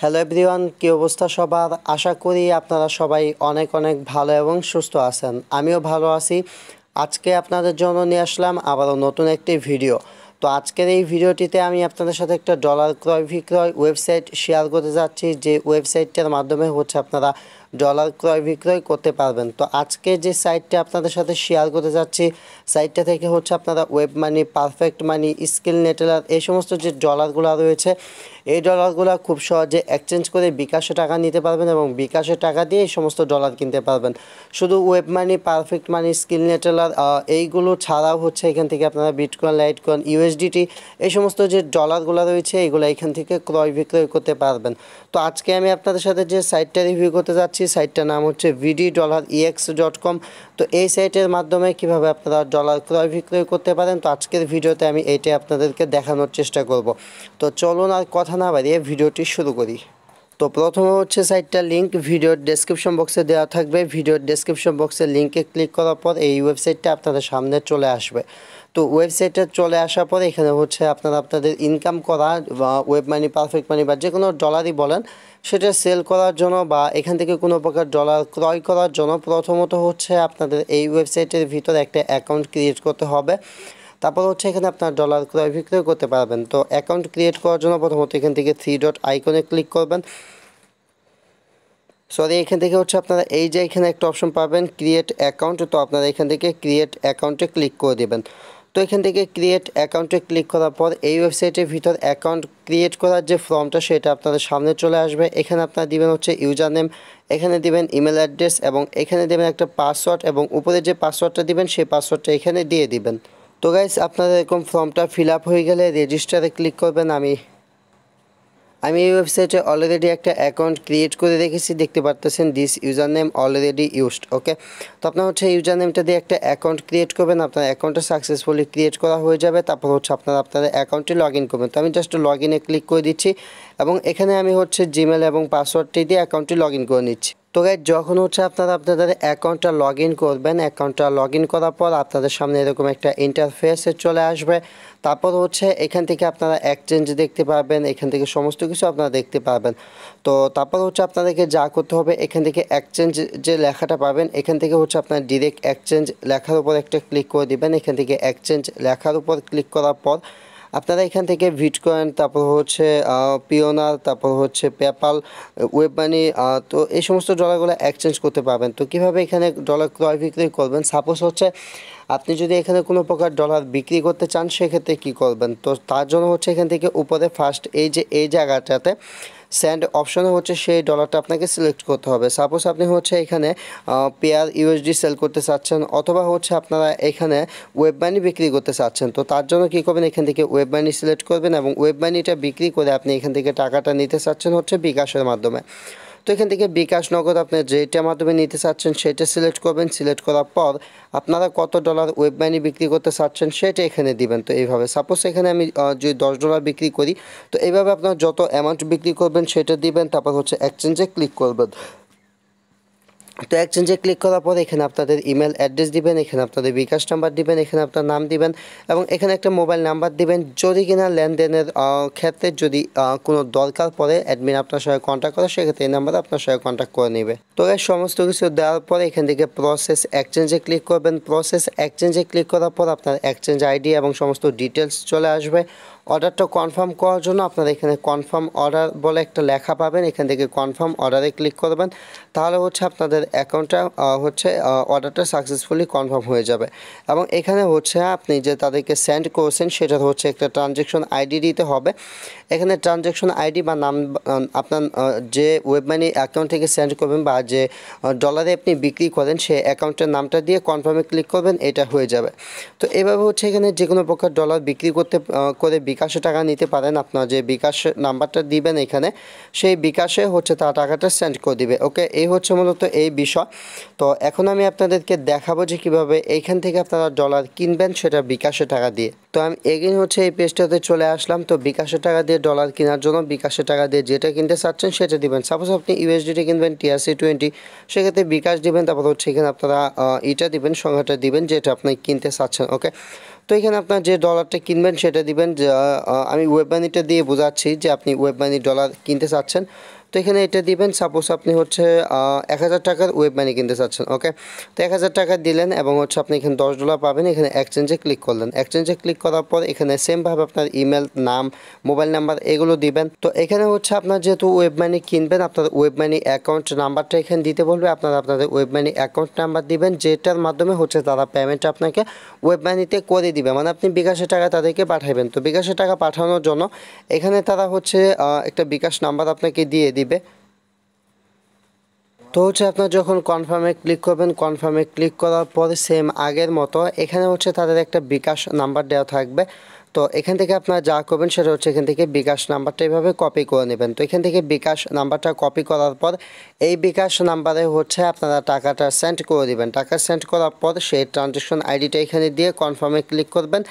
Hello everyone, কী অবস্থা সবার? আশা করি আপনারা সবাই অনেক অনেক ভালো এবং সুস্থ আছেন। আমিও ভালো আছি। আজকে আপনাদের জন্য নিয়ে আসলাম আবারও নতুন একটি ভিডিও। তো আজকের এই ভিডিওটিতে আমি আপনাদের সাথে একটা ডলার ক্রয় বিক্রয় ওয়েবসাইট শেয়ার করতে যাচ্ছি, যে ওয়েবসাইটটার মাধ্যমে আপনারা ডলার ক্রয় বিক্রয় করতে পারবেন। তো আজকে যে সাইটটা আপনাদের সাথে শেয়ার করতে যাচ্ছি, সাইটটা থেকে আপনারা ওয়েব মানি, পারফেক্ট মানি, স্কিল নেটেলার এই সমস্ত যে ডলারগুলো রয়েছে, এই ডলারগুলো খুব সহজে এক্সচেঞ্জ করে বিকাশে টাকা নিতে পারবেন এবং বিকাশের টাকা দিয়ে এই সমস্ত ডলার কিনতে পারবেন। শুধু ওয়েব মানি, পারফেক্ট মানি, স্কিল নেটেলার এইগুলো ছাড়াও এখান থেকে আপনারা বিটকয়েন, লাইটকয়েন, ইউএসডিটি এই সমস্ত যে ডলারগুলো রয়েছে এগুলো এখান থেকে ক্রয় বিক্রয় করতে পারবেন। তো আজকে আমি আপনাদের সাথে যে সাইটটা রিভিউ করতে যাচ্ছি, সাইটটার নাম হচ্ছে vd-ex.com। তো এই সাইটের মাধ্যমে কিভাবে আপনারা ডলার ক্রয় বিক্রয় করতে পারেন, তো আজকের ভিডিওতে আমি এইটাই আপনাদেরকে দেখানোর চেষ্টা করব। তো চলুন আর কথা না বাড়িয়ে ভিডিওটি শুরু করি। তো প্রথমে সাইটটার লিঙ্ক ভিডিওর ডেসক্রিপশন বক্সে দেওয়া থাকবে। ভিডিওর ডেসক্রিপশন বক্সের লিঙ্কে ক্লিক করার পর এই ওয়েবসাইটটা আপনাদের সামনে চলে আসবে। তো ওয়েবসাইটে চলে আসার পরে এখানে আপনারা আপনাদের ইনকাম করা বা ওয়েব মানি, পারফেক্ট মানি বা যে কোনো ডলারই বলেন, সেটা সেল করার জন্য বা এখান থেকে কোনো প্রকার ডলার ক্রয় করার জন্য প্রথমত আপনাদের এই ওয়েবসাইটের ভিতরে একটা অ্যাকাউন্ট ক্রিয়েট করতে হবে। তারপর এখানে আপনার ডলার ক্রয় বিক্রয় করতে পারবেন। তো অ্যাকাউন্ট ক্রিয়েট করার জন্য প্রথমত এখান থেকে 3 ডট আইকনে ক্লিক করবেন। এখান থেকে আপনারা এই যে এখানে একটা অপশন পাবেন ক্রিয়েট অ্যাকাউন্ট। তো আপনারা এখান থেকে ক্রিয়েট অ্যাকাউন্টে ক্লিক করে দেবেন। তো এখান থেকে ক্রিয়েট অ্যাকাউন্টে ক্লিক করার পর এই ওয়েবসাইটের ভিতর অ্যাকাউন্ট ক্রিয়েট করার যে ফর্মটা সেটা আপনাদের সামনে চলে আসবে। এখানে আপনারা দিবেন ইউজার নেম, এখানে দিবেন ইমেল অ্যাড্রেস এবং এখানে দেবেন একটা পাসওয়ার্ড, এবং উপরে যে পাসওয়ার্ডটা দিবেন সেই পাসওয়ার্ডটা এখানে দিয়ে দিবেন। তো গাইস, আপনাদের এরকম ফর্মটা ফিল আপ হয়ে গেলে রেজিস্টারে ক্লিক করবেন। আমি এই ওয়েবসাইটে অলরেডি একটা অ্যাকাউন্ট ক্রিয়েট করে রেখেছি, দেখতে পারতেছেন this user name already used. Okay, তো আপনার ইউজার নেমটা দিয়ে একটা অ্যাকাউন্ট ক্রিয়েট করবেন। আপনার অ্যাকাউন্টটা সাকসেসফুলি ক্রিয়েট করা হয়ে যাবে। তারপর আপনারা আপনাদের অ্যাকাউন্টে লগ ইন করবেন। তো আমি জাস্ট লগ ইনে ক্লিক করে দিচ্ছি এবং এখানে আমি জিমেল এবং পাসওয়ার্ডটি দিয়ে অ্যাকাউন্টটি লগ ইন করে নিচ্ছি। তো গাইস, যখন আপনারা আপনাদের অ্যাকাউন্টটা লগ ইন করবেন, অ্যাকাউন্টটা লগ ইন করার পর আপনাদের সামনে এরকম একটা ইন্টারফেসে চলে আসবে। তারপর এখান থেকে আপনারা এক্সচেঞ্জ দেখতে পাবেন, এখান থেকে সমস্ত কিছু আপনারা দেখতে পাবেন। তো তারপর আপনাদেরকে যা করতে হবে, এখান থেকে এক্সচেঞ্জ যে লেখাটা পাবেন, এখান থেকে আপনার ডিরেক্ট এক্সচেঞ্জ লেখার উপর একটা ক্লিক করে দিবেন। এখান থেকে এক্সচেঞ্জ লেখার উপর ক্লিক করার পর আপনারা এখান থেকে বিটকয়েন, তারপর পিওনার, তারপর পেপাল, ওয়েব মানি, তো এই সমস্ত ডলারগুলো এক্সচেঞ্জ করতে পারবেন। তো কীভাবে এখানে ডলার ক্রয় বিক্রয় করবেন, সাপোজ আপনি যদি এখানে কোনো প্রকার ডলার বিক্রি করতে চান, সেক্ষেত্রে কী করবেন? তো তার জন্য এখান থেকে উপরে ফার্স্ট এই জায়গাটাতে সেন্ড অপশনে সেই ডলারটা আপনাকে সিলেক্ট করতে হবে। সাপোজ আপনি এখানে পেয়ার ইউএসডি সেল করতে চাচ্ছেন, অথবা আপনারা এখানে ওয়েব মানি বিক্রি করতে চাচ্ছেন। তো তার জন্য কী করবেন, এখান থেকে ওয়েব মানি সিলেক্ট করবেন এবং ওয়েব মানিটা বিক্রি করে আপনি এখান থেকে টাকাটা নিতে চাচ্ছেন বিকাশের মাধ্যমে। তো এখান থেকে বিকাশ, নগদ আপনি যেটার মাধ্যমে নিতে চাচ্ছেন সেটা সিলেক্ট করবেন। সিলেক্ট করার পর আপনারা কত ডলার ওয়েব মানি বিক্রি করতে চাচ্ছেন সেটা এখানে দিবেন। তো এইভাবে সাপোজ এখানে আমি যদি $10 বিক্রি করি, তো এইভাবে আপনার যত অ্যামাউন্ট বিক্রি করবেন সেটা দিবেন। তারপর এক্সচেঞ্জে ক্লিক করবেন। তো এক্সচেঞ্জে ক্লিক করার পর এখানে আপনাদের ইমেল অ্যাড্রেস দিবেন, এখানে আপনাদের বিকাশ নাম্বার দিবেন, এখানে আপনার নাম দিবেন এবং এখানে একটা মোবাইল নাম্বার দিবেন। যদি কিনা লেনদেনের ক্ষেত্রে যদি কোনো দরকার পড়ে অ্যাডমিন আপনার সঙ্গে কন্ট্যাক্ট করে, সেক্ষেত্রে এই নাম্বারে আপনার সঙ্গে কন্ট্যাক্ট করে নেবে। তো এই সমস্ত কিছু দেওয়ার পরে এখান থেকে প্রসেস এক্সচেঞ্জে ক্লিক করবেন। প্রসেস এক্সচেঞ্জে ক্লিক করার পর আপনার এক্সচেঞ্জ আইডি এবং সমস্ত ডিটেলস চলে আসবে। অর্ডারটা কনফার্ম করার জন্য আপনারা এখানে কনফার্ম অর্ডার বলে একটা লেখা পাবেন, এখান থেকে কনফার্ম অর্ডারে ক্লিক করবেন। তাহলে আপনাদের অ্যাকাউন্টটা অর্ডারটা সাকসেসফুলি কনফার্ম হয়ে যাবে। এবং এখানে আপনি যে তাদেরকে সেন্ড করছেন সেটা একটা ট্রানজ্যাকশন আইডি দিতে হবে। এখানে ট্রানজ্যাকশন আইডি বা নাম আপনার যে ওয়েব মানি অ্যাকাউন্ট থেকে সেন্ড করবেন বা যে ডলারে আপনি বিক্রি করেন সেই অ্যাকাউন্টের নামটা দিয়ে কনফার্মে ক্লিক করবেন, এটা হয়ে যাবে। তো এভাবে এখানে যে কোনো প্রকার ডলার বিক্রি করে বিকাশে টাকা নিতে পারেন। আপনার যে বিকাশ নাম্বারটা দিবেন এখানে, সেই বিকাশে তার টাকাটা সেন্ড করে দিবে। ওকে, এই মূলত এই বিষয়। তো এখন আমি আপনাদেরকে দেখাবো যে কীভাবে এইখান থেকে আপনারা ডলার কিনবেন সেটা বিকাশে টাকা দিয়ে। তো আমি এগেইন এই পেজটাতে চলে আসলাম। তো বিকাশে টাকা দিয়ে ডলার কেনার জন্য বিকাশে টাকা দিয়ে যেটা কিনতে চাচ্ছেন সেটা দিবেন। সাপোজ আপনি ইউএসডিটি কিনবেন TRC20, সেক্ষেত্রে বিকাশ দিবেন। তারপর এখানে আপনারা এটা দিবেন, সংখ্যাটা দিবেন যেটা আপনি কিনতে চাচ্ছেন। ওকে, তো এখানে আপনার যে ডলারটা কিনবেন সেটা দিবেন, যে আমি ওয়েব মানিটা দিয়ে বোঝাচ্ছি যে আপনি ওয়েব মানি ডলার কিনতে চাচ্ছেন। তো এখানে এটা দিবেন, সাপোজ আপনি হচ্ছে 1000 টাকার ওয়েব মানি কিনতে চাচ্ছেন। ওকে, তো 1000 টাকা দিলেন এবং হচ্ছে আপনি এখানে $10 পাবেন। এখানে এক্সচেঞ্জে ক্লিক করলেন। এক্সচেঞ্জে ক্লিক করার পর এখানে সেমভাবে আপনার ইমেল, নাম, মোবাইল নাম্বার এগুলো দিবেন। তো এখানে হচ্ছে আপনার যেহেতু ওয়েব মানি কিনবেন, আপনার ওয়েব মানি অ্যাকাউন্ট নাম্বারটা এখানে দিতে বলবে। আপনারা আপনাদের ওয়েব মানি অ্যাকাউন্ট নাম্বার দিবেন, যেটার মাধ্যমে হচ্ছে তারা পেমেন্ট আপনাকে ওয়েব মানিতে করে দিবে, মানে আপনি বিকাশে টাকা তাদেরকে পাঠাবেন। তো বিকাশে টাকা পাঠানোর জন্য এখানে তারা হচ্ছে একটা বিকাশ নাম্বার আপনাকে দিয়ে দিবে। তো হচ্ছে আপনার যখন কনফার্মে ক্লিক করবেন, কনফার্মে ক্লিক করার পরে সেম আগের মতো এখানে হচ্ছে তাদের একটা বিকাশ নাম্বার দেওয়া থাকবে। তো এখান থেকে আপনারা যা করবেন সেটা হচ্ছে এখান থেকে বিকাশ নাম্বারটা এইভাবে কপি করে নেবেন। তো এখান থেকে বিকাশ নাম্বারটা কপি করার পর এই বিকাশ নাম্বারে হচ্ছে আপনারা টাকাটা সেন্ড করে দিবেন। টাকা সেন্ড করার পর সেই ট্রানজ্যাকশন আইডিটা এখানে দিয়ে কনফার্মে ক্লিক করবেন।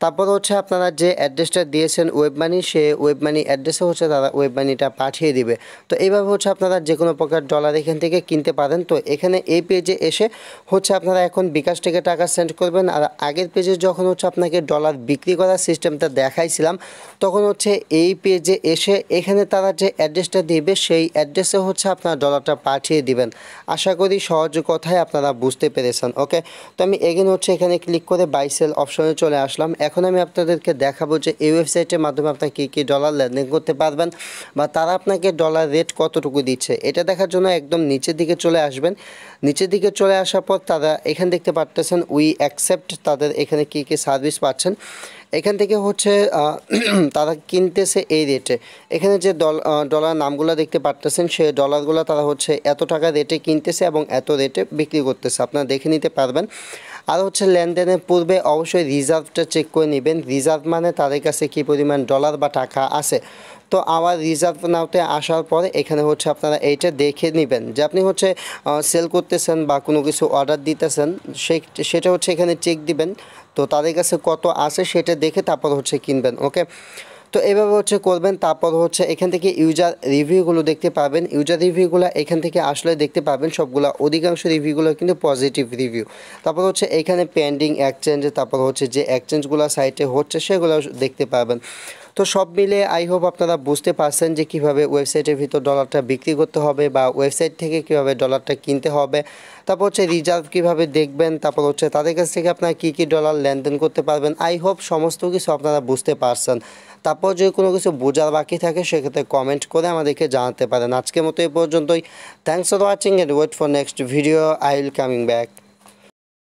তারপর হচ্ছে আপনারা যে অ্যাড্রেসটা দিয়েছেন ওয়েব মানি, সে ওয়েব মানি অ্যাড্রেসে হচ্ছে তারা ওয়েব মানিটা পাঠিয়ে দিবে। তো এইভাবে হচ্ছে আপনারা যে কোনো প্রকার ডলার এখান থেকে কিনতে পারেন। তো এখানে এই পেজে এসে হচ্ছে আপনারা এখন বিকাশ থেকে টাকা সেন্ড করবেন। আর আগের পেজে যখন হচ্ছে আপনাকে ডলার বিক্রি করার সিস্টেমটা দেখাইছিলাম, তখন হচ্ছে এই পেজে এসে এখানে তারা যে অ্যাড্রেসটা দিবে সেই অ্যাড্রেসে হচ্ছে আপনারা ডলারটা পাঠিয়ে দিবেন। আশা করি সহজ কথায় আপনারা বুঝতে পেরেছেন। ওকে, তো আমি এগেন হচ্ছে এখানে ক্লিক করে বাই সেল অপশনে চলে আসলাম। এখন আমি আপনাদেরকে দেখাবো যে এই ওয়েবসাইটের মাধ্যমে আপনারা কী ডলার লেনদেন করতে পারবেন বা তারা আপনাকে ডলার রেট কতটুকু দিচ্ছে। এটা দেখার জন্য একদম নিচের দিকে চলে আসবেন। নিচের দিকে চলে আসার পর তারা এখানে দেখতে পাচ্ছেন উই অ্যাকসেপ্ট, তাদের এখানে কী সার্ভিস পাচ্ছেন। এখান থেকে হচ্ছে তারা কিনতেছে এই রেটে। এখানে যে ডলার নামগুলো দেখতে পাচ্ছেন সেই ডলারগুলো তারা হচ্ছে এত টাকা রেটে কিনতেছে এবং এত রেটে বিক্রি করতেছে, আপনারা দেখে নিতে পারবেন। আর হচ্ছে লেনদেনের পূর্বে অবশ্যই রিজার্ভটা চেক করে নেবেন। রিজার্ভ মানে তাদের কাছে কী পরিমাণ ডলার বা টাকা আছে। তো আমার রিজার্ভ নাওতে আসার পরে এখানে হচ্ছে আপনারা এইটা দেখে নেবেন যে আপনি হচ্ছে সেল করতেছেন বা কোনো কিছু অর্ডার দিতেছেন, সেটা হচ্ছে এখানে চেক দিবেন। তো তাদের কাছে কত আছে সেটা দেখে তারপর হচ্ছে কিনবেন। ওকে, তো এভাবে হচ্ছে করবেন। তারপর হচ্ছে এখান থেকে ইউজার রিভিউগুলো দেখতে পাবেন। ইউজার রিভিউগুলো এখান থেকে আসলে দেখতে পাবেন সবগুলো, অধিকাংশ রিভিউগুলো কিন্তু পজিটিভ রিভিউ। তারপর হচ্ছে এখানে পেন্ডিং এক্সচেঞ্জ, তারপর হচ্ছে যে এক্সচেঞ্জগুলো সাইটে হচ্ছে সেগুলো দেখতে পাবেন। তো সব মিলে আই হোপ আপনারা বুঝতে পারছেন যে কীভাবে ওয়েবসাইটের ভিতর ডলারটা বিক্রি করতে হবে বা ওয়েবসাইট থেকে কীভাবে ডলারটা কিনতে হবে। তারপর হচ্ছে রিজার্ভ কীভাবে দেখবেন, তারপর হচ্ছে তাদের কাছ থেকে আপনারা কী ডলার লেনদেন করতে পারবেন। আই হোপ সমস্ত কিছু আপনারা বুঝতে পারছেন। তারপর যদি কোনো কিছু বোঝার বাকি থাকে সেক্ষেত্রে কমেন্ট করে আমাদেরকে জানাতে পারেন। আজকের মতো এই পর্যন্তই। Thanks for watching and wait for next video. I will coming back.